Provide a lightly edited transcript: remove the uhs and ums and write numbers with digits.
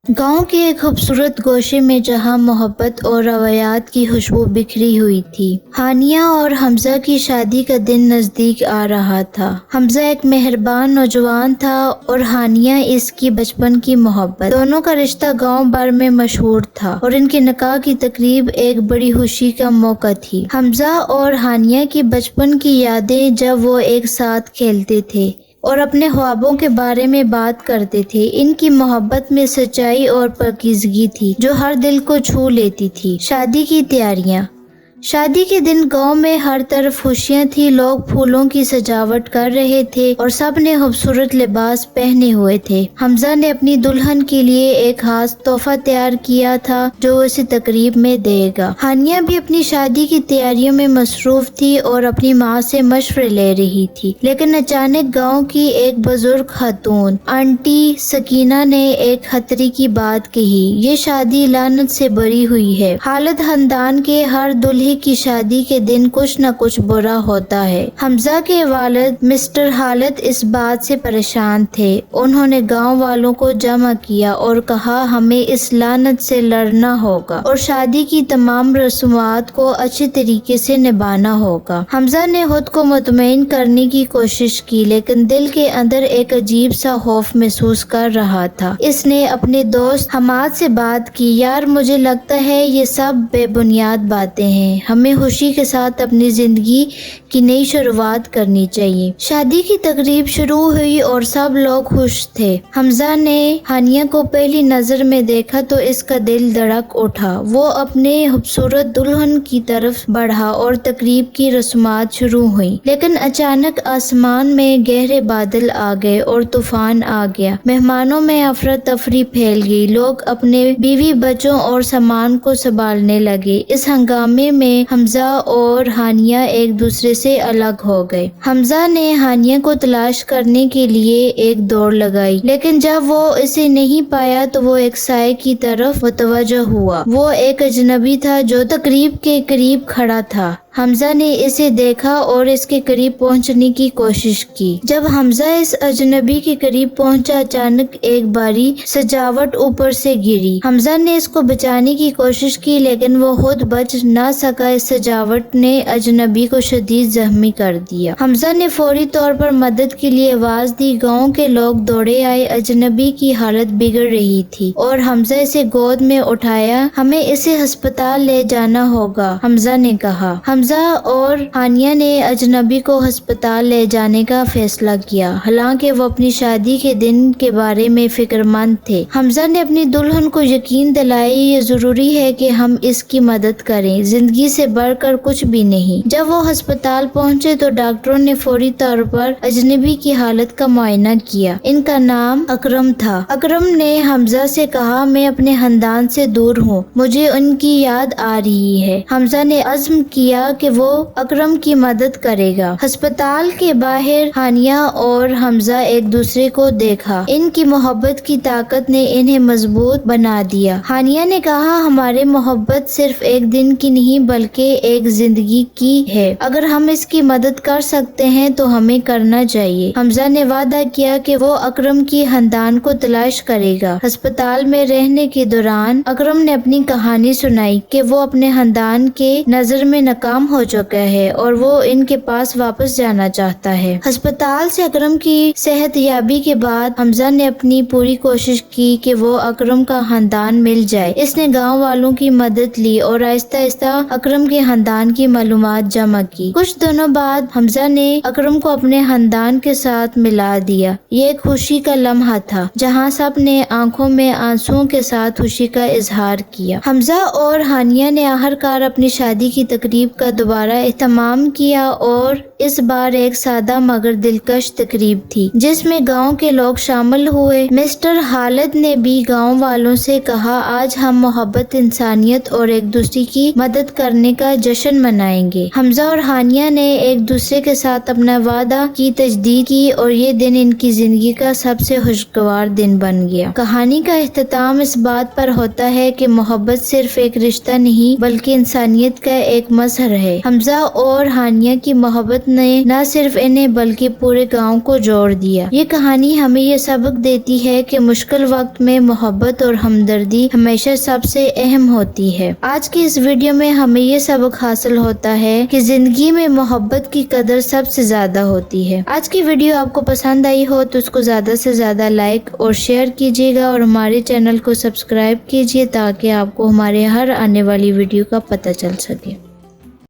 गांव के एक खूबसूरत गोशे में जहां मोहब्बत और रवायात की खुशबू बिखरी हुई थी, हानिया और हमजा की शादी का दिन नजदीक आ रहा था। हमजा एक मेहरबान नौजवान था और हानिया इसकी बचपन की मोहब्बत। दोनों का रिश्ता गांव भर में मशहूर था और इनके निकाह की तकरीब एक बड़ी खुशी का मौका थी। हमजा और हानिया की बचपन की यादें, जब वो एक साथ खेलते थे और अपने ख्वाबों के बारे में बात करते थे। इनकी मोहब्बत में सच्चाई और पाकीज़गी थी जो हर दिल को छू लेती थी। शादी की तैयारियां। शादी के दिन गांव में हर तरफ खुशियां थी। लोग फूलों की सजावट कर रहे थे और सब ने खूबसूरत लिबास पहने हुए थे। हमजा ने अपनी दुल्हन के लिए एक खास तोहफा तैयार किया था जो उसे तकरीब में देगा। हानिया भी अपनी शादी की तैयारियों में मसरूफ थी और अपनी माँ से मशवरे ले रही थी। लेकिन अचानक गाँव की एक बुजुर्ग खातून आंटी सकीना ने एक खतरे की बात कही। ये शादी लानत से भरी हुई है। हालत खानदान के हर दूल्हे की शादी के दिन कुछ न कुछ बुरा होता है। हमजा के वालिद मिस्टर हालत इस बात से परेशान थे। उन्होंने गांव वालों को जमा किया और कहा, हमें इस लानत से लड़ना होगा और शादी की तमाम रस्मात को अच्छे तरीके से निभाना होगा। हमजा ने खुद को मुतमईन करने की कोशिश की, लेकिन दिल के अंदर एक अजीब सा खौफ महसूस कर रहा था। इसने अपने दोस्त हमाद से बात की, यार मुझे लगता है ये सब बेबुनियाद बातें हैं। हमें खुशी के साथ अपनी जिंदगी की नई शुरुआत करनी चाहिए। शादी की तकरीब शुरू हुई और सब लोग खुश थे। हमजा ने हानिया को पहली नजर में देखा तो इसका दिल धड़क उठा। वो अपने खूबसूरत दुल्हन की तरफ बढ़ा और तकरीब की रस्मात शुरू हुई। लेकिन अचानक आसमान में गहरे बादल आ गए और तूफान आ गया। मेहमानों में अफरा तफरी फैल गई। लोग अपने बीवी बच्चों और सामान को संभालने लगे। इस हंगामे में हमजा और हानिया एक दूसरे से अलग हो गए। हमजा ने हानिया को तलाश करने के लिए एक दौड़ लगाई, लेकिन जब वो इसे नहीं पाया तो वो एक साए की तरफ मुतवज्जो हुआ। वो एक अजनबी था जो तकरीब के करीब खड़ा था। हमजा ने इसे देखा और इसके करीब पहुंचने की कोशिश की। जब हमजा इस अजनबी के करीब पहुंचा, अचानक एक बारी सजावट ऊपर से गिरी। हमजा ने इसको बचाने की कोशिश की, लेकिन वो खुद बच ना सका। इस सजावट ने अजनबी को शदीद जख्मी कर दिया। हमजा ने फौरी तौर पर मदद के लिए आवाज दी। गांव के लोग दौड़े आए। अजनबी की हालत बिगड़ रही थी और हमजा इसे गोद में उठाया। हमें इसे अस्पताल ले जाना होगा, हमजा ने कहा। हमजा और हानिया ने अजनबी को अस्पताल ले जाने का फैसला किया, हालांकि वो अपनी शादी के दिन के बारे में फिक्रमंद थे। हमजा ने अपनी दुल्हन को यकीन दिलाया, ये जरूरी है कि हम इसकी मदद करें, जिंदगी से बढ़कर कुछ भी नहीं। जब वो अस्पताल पहुंचे तो डॉक्टरों ने फौरी तौर पर अजनबी की हालत का मुआयना किया। इनका नाम अकरम था। अकरम ने हमजा से कहा, मैं अपने खानदान से दूर हूँ, मुझे उनकी याद आ रही है। हमजा ने अज़्म किया कि वो अकरम की मदद करेगा। अस्पताल के बाहर हानिया और हमजा एक दूसरे को देखा। इनकी मोहब्बत की ताकत ने इन्हें मजबूत बना दिया। हानिया ने कहा, हमारे मोहब्बत सिर्फ एक दिन की नहीं बल्कि एक जिंदगी की है। अगर हम इसकी मदद कर सकते हैं तो हमें करना चाहिए। हमजा ने वादा किया कि वो अकरम की खानदान को तलाश करेगा। अस्पताल में रहने के दौरान अकरम ने अपनी कहानी सुनाई कि वो अपने खानदान के नजर में नाकाम हो चुका है और वो इनके पास वापस जाना चाहता है। अस्पताल से अकरम की सेहतयाबी के बाद हमजा ने अपनी पूरी कोशिश की कि वो अकरम का खानदान मिल जाए। इसने गांव वालों की मदद ली और आहिस्ता आहिस्ता अकरम के खानदान की मालूमात जमा की। कुछ दिनों बाद हमजा ने अकरम को अपने खानदान के साथ मिला दिया। ये एक खुशी का लम्हा था जहाँ सब ने आंखों में आंसुओं के साथ खुशी का इजहार किया। हमजा और हानिया ने आखिरकार अपनी शादी की तकरीब का दोबारा एहतमाम किया और इस बार एक सादा मगर दिलकश तकरीब थी जिसमें गांव के लोग शामिल हुए। मिस्टर हालत ने भी गांव वालों से कहा, आज हम मोहब्बत, इंसानियत और एक दूसरे की मदद करने का जश्न मनाएंगे। हमजा और हानिया ने एक दूसरे के साथ अपना वादा की तजदीद की और ये दिन इनकी जिंदगी का सबसे खुशगवार दिन बन गया। कहानी का इख्तिताम इस बात पर होता है कि मोहब्बत सिर्फ एक रिश्ता नहीं बल्कि इंसानियत का एक मजहर رہے۔ حمزہ اور ہانیہ کی محبت نے نہ صرف انہیں بلکہ پورے گاؤں کو جوڑ دیا۔ یہ کہانی ہمیں یہ سبق دیتی ہے کہ مشکل وقت میں محبت اور ہمدردی ہمیشہ سب سے اہم ہوتی ہے۔ آج کی اس ویڈیو میں ہمیں یہ سبق حاصل ہوتا ہے کہ زندگی میں محبت کی قدر سب سے زیادہ ہوتی ہے۔ آج کی ویڈیو آپ کو پسند آئی ہو تو اس کو زیادہ سے زیادہ لائک اور شیئر کیجیے گا اور ہمارے چینل کو سبسکرائب کیجیے تاکہ آپ کو ہمارے ہر آنے والی ویڈیو کا پتہ چل سکے۔